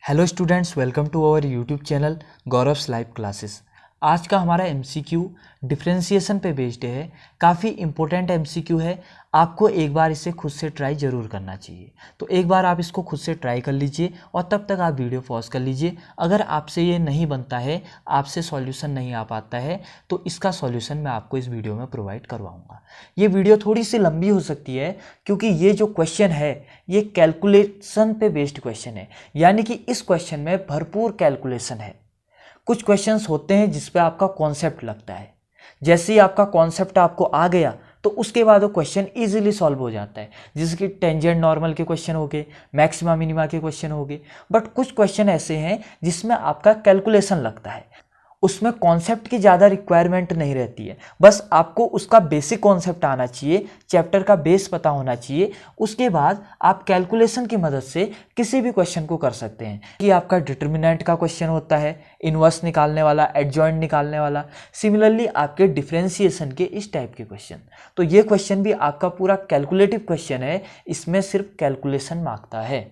Hello students, welcome to our YouTube channel Gaurav's live classes. आज का हमारा एमसीक्यू डिफरेंशिएशन पे बेस्ड है। काफ़ी इंपॉर्टेंट एमसीक्यू है। आपको एक बार इसे खुद से ट्राई ज़रूर करना चाहिए। तो एक बार आप इसको खुद से ट्राई कर लीजिए और तब तक आप वीडियो पॉज कर लीजिए। अगर आपसे ये नहीं बनता है, आपसे सॉल्यूशन नहीं आ पाता है, तो इसका सॉल्यूशन मैं आपको इस वीडियो में प्रोवाइड करवाऊँगा। ये वीडियो थोड़ी सी लंबी हो सकती है क्योंकि ये जो क्वेश्चन है ये कैलकुलेशन पे बेस्ड क्वेश्चन है, यानी कि इस क्वेश्चन में भरपूर कैलकुलेशन है। कुछ क्वेश्चंस होते हैं जिस पे आपका कॉन्सेप्ट लगता है। जैसे ही आपका कॉन्सेप्ट आपको आ गया तो उसके बाद वो क्वेश्चन इजीली सॉल्व हो जाता है। जैसे कि टेंजेंट नॉर्मल के क्वेश्चन हो गए, मैक्सिमा मिनिमा के क्वेश्चन हो गए। बट कुछ क्वेश्चन ऐसे हैं जिसमें आपका कैलकुलेशन लगता है, उसमें कॉन्सेप्ट की ज़्यादा रिक्वायरमेंट नहीं रहती है। बस आपको उसका बेसिक कॉन्सेप्ट आना चाहिए, चैप्टर का बेस पता होना चाहिए। उसके बाद आप कैलकुलेशन की मदद से किसी भी क्वेश्चन को कर सकते हैं। कि आपका डिटर्मिनेंट का क्वेश्चन होता है, इनवर्स निकालने वाला, एडजॉइंट निकालने वाला। सिमिलरली आपके डिफरेंशिएशन के इस टाइप के क्वेश्चन। तो ये क्वेश्चन भी आपका पूरा कैलकुलेटिव क्वेश्चन है, इसमें सिर्फ कैलकुलेशन मांगता है।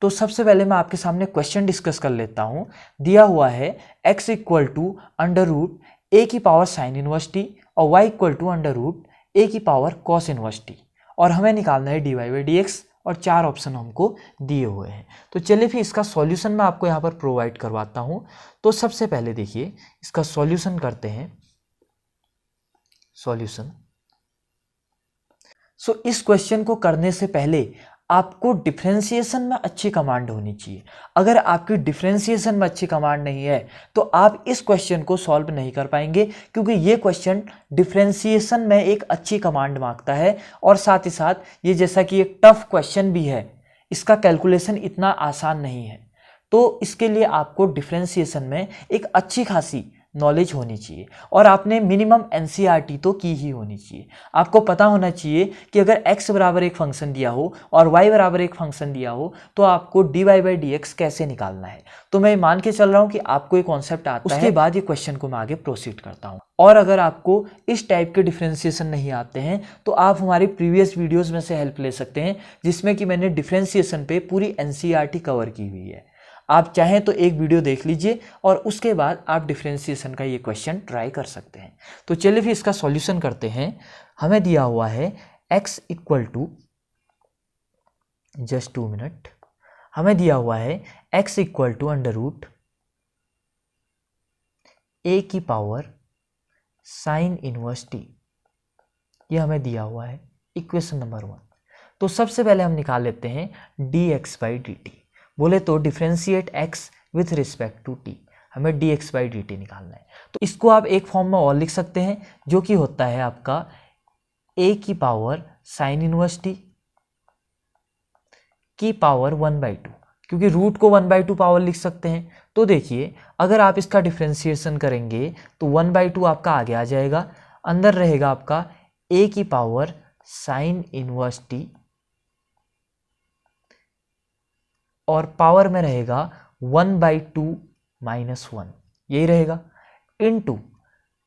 तो सबसे पहले मैं आपके सामने क्वेश्चन डिस्कस कर लेता हूं। दिया हुआ है x equal to under root A की पावर साइन इनवर्स टी और y equal to under root A की पावर कॉस इनवर्स टी, और हमें निकालना है dy बाई डी एक्स, और चार ऑप्शन हमको दिए हुए हैं। तो चलिए फिर इसका सॉल्यूशन मैं आपको यहाँ पर प्रोवाइड करवाता हूँ। तो सबसे पहले देखिए इसका सॉल्यूशन करते हैं। सॉल्यूशन इस क्वेश्चन को करने से पहले आपको डिफरेंशिएशन में अच्छी कमांड होनी चाहिए। अगर आपकी डिफरेंशिएशन में अच्छी कमांड नहीं है तो आप इस क्वेश्चन को सॉल्व नहीं कर पाएंगे, क्योंकि ये क्वेश्चन डिफरेंशिएशन में एक अच्छी कमांड मांगता है। और साथ ही साथ ये जैसा कि एक टफ क्वेश्चन भी है, इसका कैलकुलेशन इतना आसान नहीं है। तो इसके लिए आपको डिफरेंशिएशन में एक अच्छी खासी नॉलेज होनी चाहिए, और आपने मिनिमम एनसीईआरटी तो की ही होनी चाहिए। आपको पता होना चाहिए कि अगर x बराबर एक फंक्शन दिया हो और y बराबर एक फंक्शन दिया हो तो आपको dy बाई डी एक्स कैसे निकालना है। तो मैं मान के चल रहा हूं कि आपको ये कॉन्सेप्ट आता है। उसके बाद ये क्वेश्चन को मैं आगे प्रोसीड करता हूं। और अगर आपको इस टाइप के डिफरेंशिएशन नहीं आते हैं तो आप हमारी प्रीवियस वीडियोज में से हेल्प ले सकते हैं, जिसमें कि मैंने डिफरेंशिएशन पे पूरी एनसीईआरटी कवर की हुई है। आप चाहें तो एक वीडियो देख लीजिए और उसके बाद आप डिफरेंशिएशन का ये क्वेश्चन ट्राई कर सकते हैं। तो चलिए फिर इसका सॉल्यूशन करते हैं। हमें दिया हुआ है x equal to, just 2 minute, हमें दिया हुआ है x equal to under root A की पावर साइन इनवर्स टी। ये हमें दिया हुआ है इक्वेशन नंबर 1। तो सबसे पहले हम निकाल लेते हैं dx बाई डी टी। बोले तो differentiate x with respect to t, हमें dx बाई डी टी निकालना है। तो इसको आप एक फॉर्म में और लिख सकते हैं, जो कि होता है आपका a की पावर साइन इनवर्स t की पावर 1/2, क्योंकि रूट को 1/2 पावर लिख सकते हैं। तो देखिए अगर आप इसका डिफरेंशिएशन करेंगे तो 1/2 आपका आगे आ जाएगा, अंदर रहेगा आपका a की पावर साइन इनवर्स t, और पावर में रहेगा 1/2 माइनस 1, यही रहेगा, into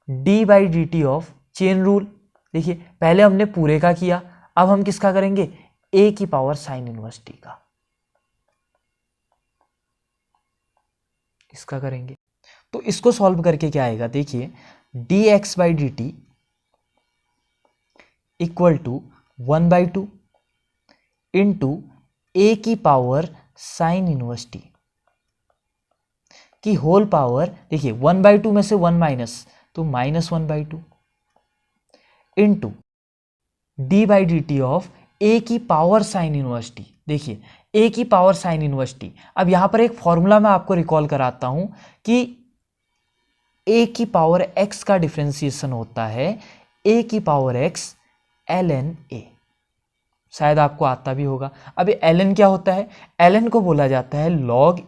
D by D T of chain rule. देखिए पहले हमने पूरे का किया, अब हम किसका करेंगे, a की पावर साइन इनवर्स टी का, इसका करेंगे। तो इसको सॉल्व करके क्या आएगा, देखिए dx by D T equal to 1/2 into a की पावर साइन इनवर्स टी की होल पावर। देखिए 1/2 में से 1 माइनस, तो minus 1/2 into D by D T of A की पावर साइन इनवर्स टी। देखिए ए की पावर साइन इनवर्स टी। अब यहां पर एक फॉर्मूला मैं आपको रिकॉल कराता हूं कि ए की पावर एक्स का डिफरेंशिएशन होता है ए की पावर एक्स ln a। शायद आपको आता भी होगा। अब ये ln क्या होता है, ln को बोला जाता है log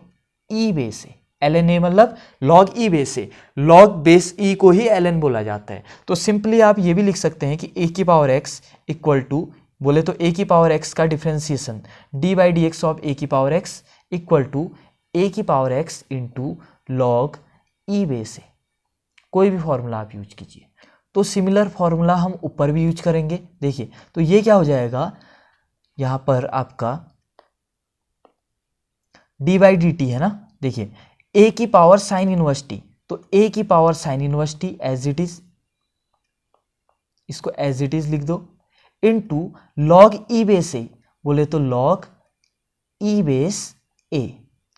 e base A. ln a मतलब log e बेस ए, log बेस e को ही ln बोला जाता है। तो सिंपली आप ये भी लिख सकते हैं कि a की पावर x इक्वल टू, बोले तो a की पावर x का differentiation d by D X of a की power x equal to a की power x into log e base A. कोई भी फॉर्मूला आप यूज कीजिए। तो सिमिलर फॉर्मूला हम ऊपर भी यूज करेंगे। देखिए तो ये क्या हो जाएगा, यहां पर आपका d बाई डी टी है ना, देखिए ए की पावर साइन इनवर्स टी, तो ए की power sine inverse T as it is, इसको एज इट इज लिख दो, into log E base A, बोले तो लॉग ई बेस ए,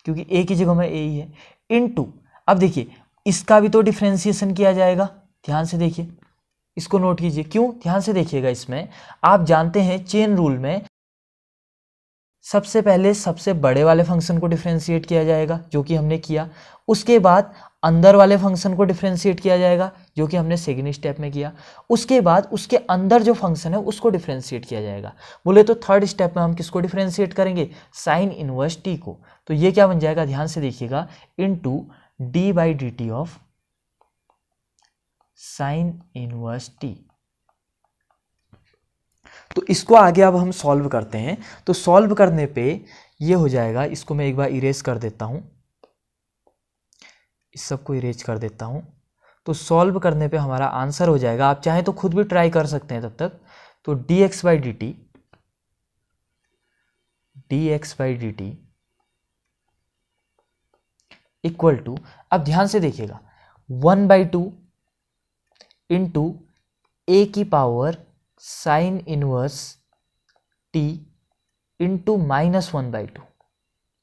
क्योंकि ए की जगह में ए ही है, इनटू, अब देखिए इसका भी तो डिफरेंशिएशन किया जाएगा, ध्यान से देखिए, इसको नोट कीजिए, क्यों, ध्यान से देखिएगा, इसमें आप जानते हैं चेन रूल में सबसे पहले सबसे बड़े वाले फंक्शन को डिफरेंशिएट किया जाएगा, जो कि हमने किया, उसके बाद अंदर वाले फंक्शन को डिफरेंशिएट किया जाएगा, जो कि हमने सेकंड स्टेप में किया, उसके बाद उसके अंदर जो फंक्शन है उसको डिफरेंशिएट किया जाएगा। बोले तो थर्ड स्टेप में हम किसको डिफरेंशिएट करेंगे, साइन इनवर्स टी को, तो ये क्या बन जाएगा, ध्यान से देखिएगा, into D by D T of sine inverse T. तो इसको आगे अब हम सॉल्व करते हैं, तो सॉल्व करने पे ये हो जाएगा, इसको मैं एक बार इरेज कर देता हूं, इस सबको इरेज कर देता हूं, तो सॉल्व करने पे हमारा आंसर हो जाएगा, आप चाहें तो खुद भी ट्राई कर सकते हैं तब तक, तो dx by D T, dx by D T equal to, अब ध्यान से देखिएगा, 1/2 इंटू ए की power sine inverse T into -1/2,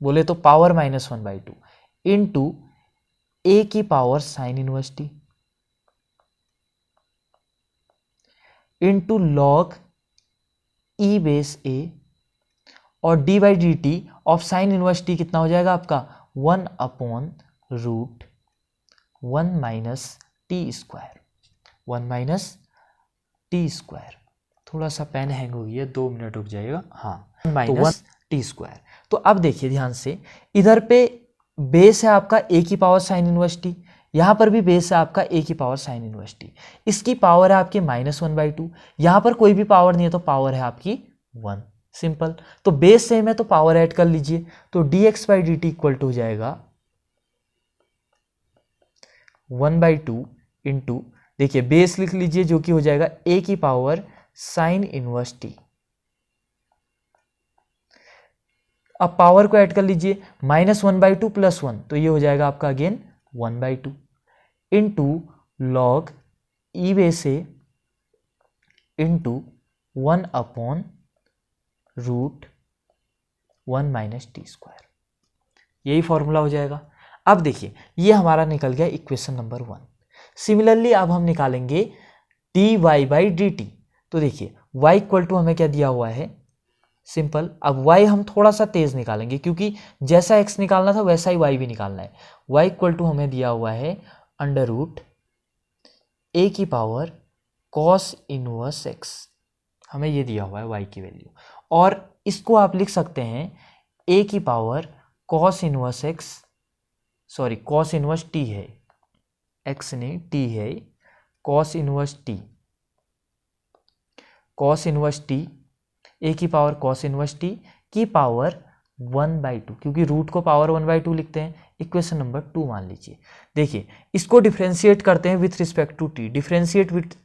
बोले तो पावर -1/2 इंटू ए की power sine inverse T into log E base A, और D by D T of sine inverse T कितना हो जाएगा आपका 1/√1 minus T square, 1 minus T square, थोड़ा सा पेन हैंग हो गया, 2 मिनट रुक जाएगा, हाँ, माइनस टी स्क्वायर। तो अब देखिए ध्यान से, इधर पे बेस है आपका ए की पावर साइन इनवर्स टी, यहाँ पर भी बेस है आपका ए की पावर साइन इनवर्स टी, इसकी पावर है आपकी -1/2, यहाँ पर कोई भी पावर नहीं है तो पावर है आपकी 1, सिंपल। तो बेस सेम है तो पावर ऐड कर लीजिए, तो dx by D T equal to हो जाएगा 1/2 इंटू, देखिए बेस लिख लीजिए जो कि हो जाएगा ए की पावर साइन इनवर्स टी, अब पावर को ऐड कर लीजिए, -1/2 + 1, तो ये हो जाएगा आपका again 1/2 into log E base A into 1/√1 minus T square, यही फॉर्मूला हो जाएगा। अब देखिए ये हमारा निकल गया इक्वेशन नंबर 1। सिमिलरली अब हम निकालेंगे D Y by D T, तो देखिए y इक्वल टू हमें क्या दिया हुआ है, सिंपल, अब y हम थोड़ा सा तेज निकालेंगे क्योंकि जैसा x निकालना था वैसा ही y भी निकालना है। y इक्वल टू हमें दिया हुआ है √a की पावर cos इनवर्स x, हमें ये दिया हुआ है y की वैल्यू, और इसको आप लिख सकते हैं a की power cos inverse x, sorry cos inverse t है, x नहीं t है, cos inverse t, cos inverse t, a की पावर cos इनवर्स t की पावर 1/2, क्योंकि रूट को पावर 1/2 लिखते हैं, इक्वेशन नंबर 2 मान लीजिए। देखिए इसको डिफरेंशिएट करते हैं with respect to t, differentiate with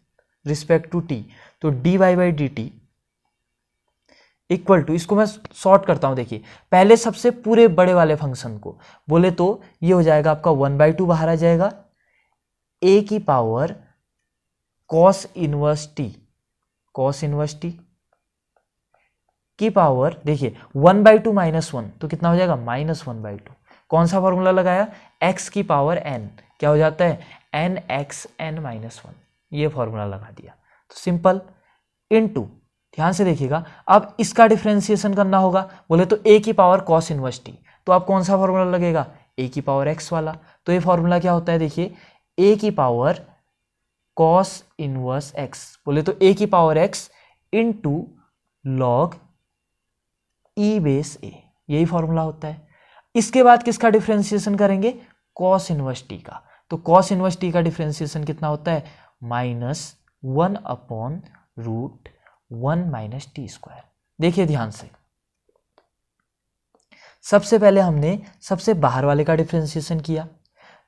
respect to t, तो dy by D T equal to, इसको मैं शॉर्ट करता हूं, देखिए पहले सबसे पूरे बड़े वाले फंक्शन को बोले तो ये हो जाएगा आपका 1/2 बाहर आ जाएगा, a की power cos inverse t, cos inverse t की पावर, देखिए 1/2 -1, तो कितना हो जाएगा -1/2, कौन सा फॉर्मूला लगाया, x की पावर n, क्या हो जाता है nxn-1, ये फॉर्मूला लगा दिया, तो सिंपल, इनटू, ध्यान से देखिएगा, अब इसका डिफरेंशिएशन करना होगा, बोले तो a की पावर cos इनवर्स t, तो आप कौन सा फॉर्मूला लगेगा, a की पावर x वाला, तो ये फॉर्मूला क्या होता है, देखिए a की पावर cos इनवर्स x, बोले तो a की power x into log E base A, यही फॉर्मूला होता है। इसके बाद किसका डिफरेंशिएशन करेंगे, cos इनवर्स t का, तो cos इनवर्स t का डिफरेंशिएशन कितना होता है, -1/√1 माइनस टी स्क्वायर। देखिए ध्यान से, सबसे पहले हमने सबसे बाहर वाले का डिफरेंशिएशन किया,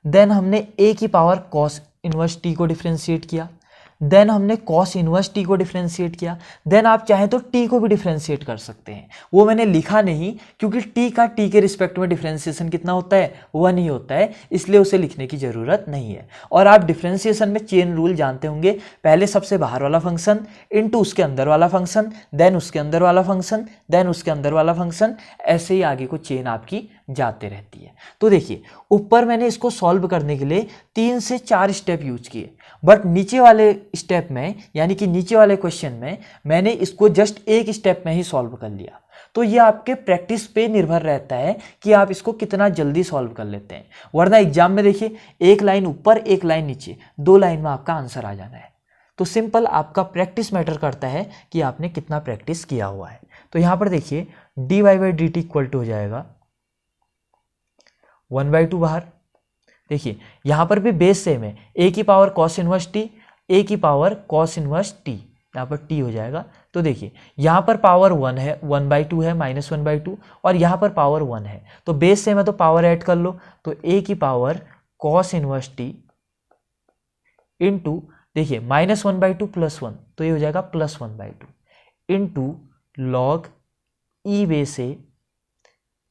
देन हमने a की पावर cos इनवर्स t को डिफरेंशिएट किया, देन हमने कॉस इनवर्स टी को डिफ्रेंशिएट किया, देन आप चाहें तो टी को भी डिफ्रेंशिएट कर सकते हैं। वो मैंने लिखा नहीं क्योंकि टी के रिस्पेक्ट में डिफ्रेंशिएशन कितना होता है, 1 ही होता है, इसलिए उसे लिखने की ज़रूरत नहीं है। और आप डिफ्रेंशिएशन में चेन रूल जानते होंगे, पहले सबसे बाहर वाला फंक्शन इनटू उसके अंदर वाला फंक्शन, देन उसके अंदर वाला फंक्शन, देन उसके अंदर वाला फंक्शन, ऐसे ही आगे को चेन आपकी जाते रहती है। तो देखिए ऊपर मैंने इसको सॉल्व करने के लिए 3 से 4 स्टेप यूज किए, बट नीचे वाले स्टेप में यानी कि नीचे वाले क्वेश्चन में मैंने इसको जस्ट एक स्टेप में ही सॉल्व कर लिया। तो ये आपके प्रैक्टिस पे निर्भर रहता है कि आप इसको कितना जल्दी सॉल्व कर लेते हैं, वरना एग्जाम में देखिए एक लाइन ऊपर एक लाइन नीचे, 2 लाइन में आपका आंसर आ जाना है। तो सिंपल आपका प्रैक्टिस मैटर करता है कि आपने कितना प्रैक्टिस किया हुआ है। तो यहाँ पर देखिए dy by D T equal to हो जाएगा 1/2 बाहर। देखिए यहाँ पर भी बेस सेम है, a की power cos inverse T, a की पावर कॉस इनवर्स टी, यहाँ पर t हो जाएगा। तो देखिए यहाँ पर पावर 1 है, 1/2 है, -1/2, और यहाँ पर पावर 1 है, तो बेस सेम है तो पावर ऐड कर लो। तो a की power cos inverse T into देखिए -1/2 +1, तो ये हो जाएगा +1/2 into log E base A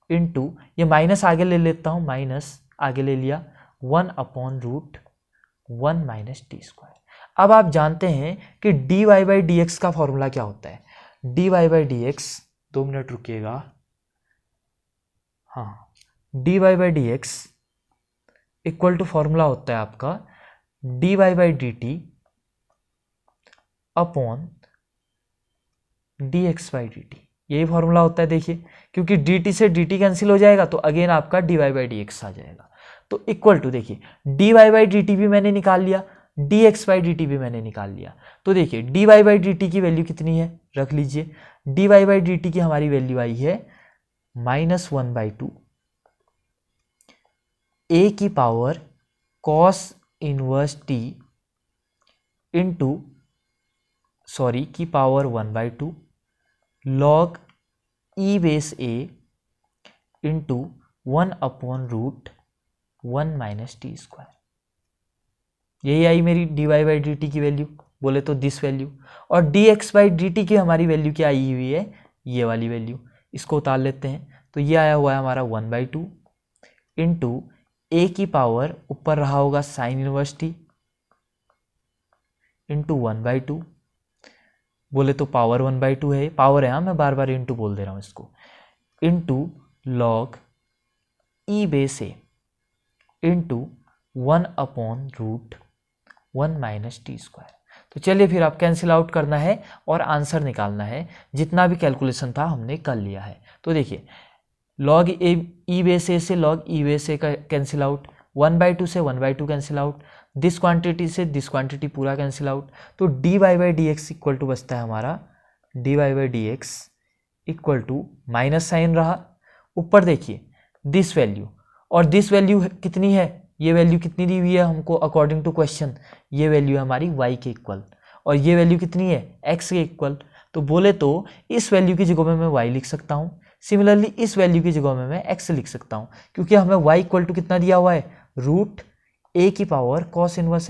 into ये माइनस आगे ले लेता हूँ, माइनस आगे ले लिया 1/√1 - टी स्क्वायर। अब आप जानते हैं कि dy बाई डी एक्स का फॉर्मूला क्या होता है। dy by D X, 2 minute रुकिएगा, हाँ, dy by D X equal to formula होता है आपका dy by D T upon dx by D T, यही फॉर्मूला होता है। देखिए क्योंकि dt से dt कैंसिल हो जाएगा तो अगेन आपका dy बाई डी एक्स आ जाएगा। तो इक्वल टू देखिए dy बाई डी टी भी मैंने निकाल लिया, dx बाई डी टी भी मैंने निकाल लिया। तो देखिए dy बाई डी टी की वैल्यू कितनी है, रख लीजिए, dy बाई डी टी की हमारी वैल्यू आई है -1/2 a की power cos inverse T into की power 1/2 log E base A into 1/√1 - T square. यही आई मेरी dy बाई डी टी की वैल्यू, बोले तो दिस वैल्यू। और dx बाई डी टी की हमारी वैल्यू क्या आई हुई है, ये वाली वैल्यू, इसको उतार लेते हैं। तो ये आया हुआ है हमारा 1/2 इंटू ए की पावर ऊपर रहा होगा साइन इनवर्स टी इंटू 1/2, बोले तो पावर 1/2 है, पावर है, हाँ मैं बार बार इंटू बोल दे रहा हूँ इसको, into log E base A into 1/√1 - T square. तो चलिए फिर आप कैंसिल आउट करना है और आंसर निकालना है। जितना भी कैलकुलेशन था हमने कर लिया है। तो देखिए लॉग ई बेस ए से लॉग ई बेस ए का कैंसिल आउट, 1/2 से 1/2 कैंसिल आउट, दिस क्वांटिटी से दिस क्वांटिटी पूरा कैंसिल आउट। तो dy by D X equal to बचता है हमारा dy by D X equal to minus sine रहा, ऊपर देखिए दिस वैल्यू, और दिस वैल्यू कितनी है, ये वैल्यू कितनी दी हुई है हमको अकॉर्डिंग टू क्वेश्चन, ये वैल्यू है हमारी y के इक्वल, और ये वैल्यू कितनी है x के इक्वल। तो बोले तो इस वैल्यू की जगह में मैं y लिख सकता हूँ, सिमिलरली इस वैल्यू की जगह में मैं x लिख सकता हूँ, क्योंकि हमें y इक्वल टू कितना दिया हुआ है, √a की पावर कॉस इनवर्स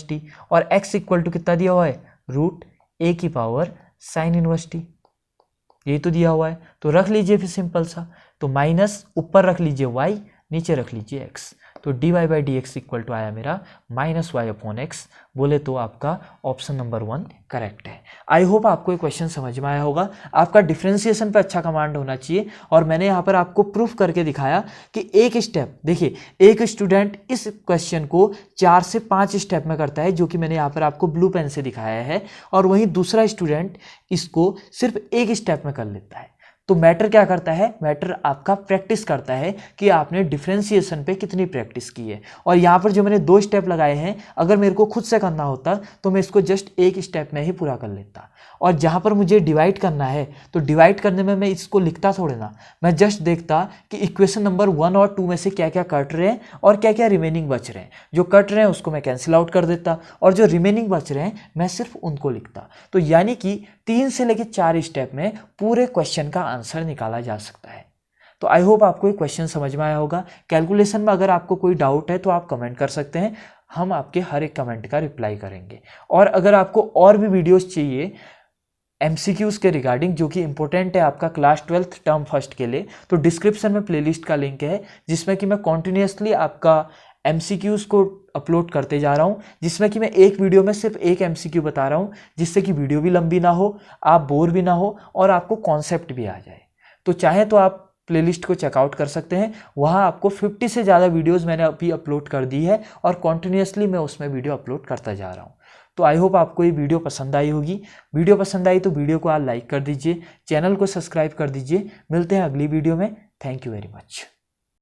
टी, और x इक्वल टू कितना दिया हुआ है, √a की पावर साइन इनवर्स टी, यही तो दिया हुआ है। तो रख लीजिए फिर सिंपल सा, तो माइनस ऊपर रख लीजिए y, नीचे रख लीजिए x। तो dy by D X equal to आया मेरा -y/x, बोले तो आपका ऑप्शन नंबर 1 करेक्ट है। आई होप आपको ये क्वेश्चन समझ में आया होगा। आपका डिफरेंशिएशन पे अच्छा कमांड होना चाहिए, और मैंने यहाँ पर आपको प्रूफ करके दिखाया कि एक स्टेप, देखिए एक स्टूडेंट इस क्वेश्चन को 4 से 5 स्टेप में करता है, जो कि मैंने यहाँ पर आपको ब्लू पेन से दिखाया है, और वहीं दूसरा स्टूडेंट इसको सिर्फ एक स्टेप में कर लेता है। तो मैटर क्या करता है, मैटर आपका प्रैक्टिस करता है कि आपने डिफरेंशिएशन पे कितनी प्रैक्टिस की है। और यहाँ पर जो मैंने 2 स्टेप लगाए हैं, अगर मेरे को खुद से करना होता तो मैं इसको जस्ट एक स्टेप में ही पूरा कर लेता। और जहाँ पर मुझे डिवाइड करना है तो डिवाइड करने में मैं इसको लिखता थोड़े ना, मैं जस्ट देखता कि इक्वेशन नंबर 1 और 2 में से क्या क्या कट रहे हैं और क्या क्या रिमेनिंग बच रहे हैं। जो कट रहे हैं उसको मैं कैंसिल आउट कर देता, और जो रिमेनिंग बच रहे हैं मैं सिर्फ उनको लिखता। तो यानी कि 3 से लेकर 4 स्टेप में पूरे क्वेश्चन का आंसर निकाला जा सकता है। तो आई होप आपको ये क्वेश्चन समझ में आया होगा। कैलकुलेशन में अगर आपको कोई डाउट है तो आप कमेंट कर सकते हैं। हम आपके हर एक कमेंट का रिप्लाई करेंगे। और अगर आपको और भी वीडियोस चाहिए MCQs के रिगार्डिंग जो कि इंपॉर्टेंट है आपका क्लास 12th टर्म फर्स्ट के लिए, तो डिस्क्रिप्शन में प्लेलिस्ट का लिंक है जिसमें कि मैं कॉन्टिन्यूसली आपका MCQs को अपलोड करते जा रहा हूं, जिसमें कि मैं एक वीडियो में सिर्फ एक MCQ बता रहा हूं, जिससे कि वीडियो भी लंबी ना हो, आप बोर भी ना हो और आपको कॉन्सेप्ट भी आ जाए। तो चाहे तो आप प्लेलिस्ट को चेकआउट कर सकते हैं, वहाँ आपको 50 से ज़्यादा वीडियोस मैंने अभी अपलोड कर दी है और कॉन्टिन्यूसली मैं उसमें वीडियो अपलोड करता जा रहा हूँ। तो आई होप आपको ये वीडियो पसंद आई होगी। वीडियो पसंद आई तो वीडियो को आप लाइक कर दीजिए, चैनल को सब्सक्राइब कर दीजिए। मिलते हैं अगली वीडियो में। Thank you very much.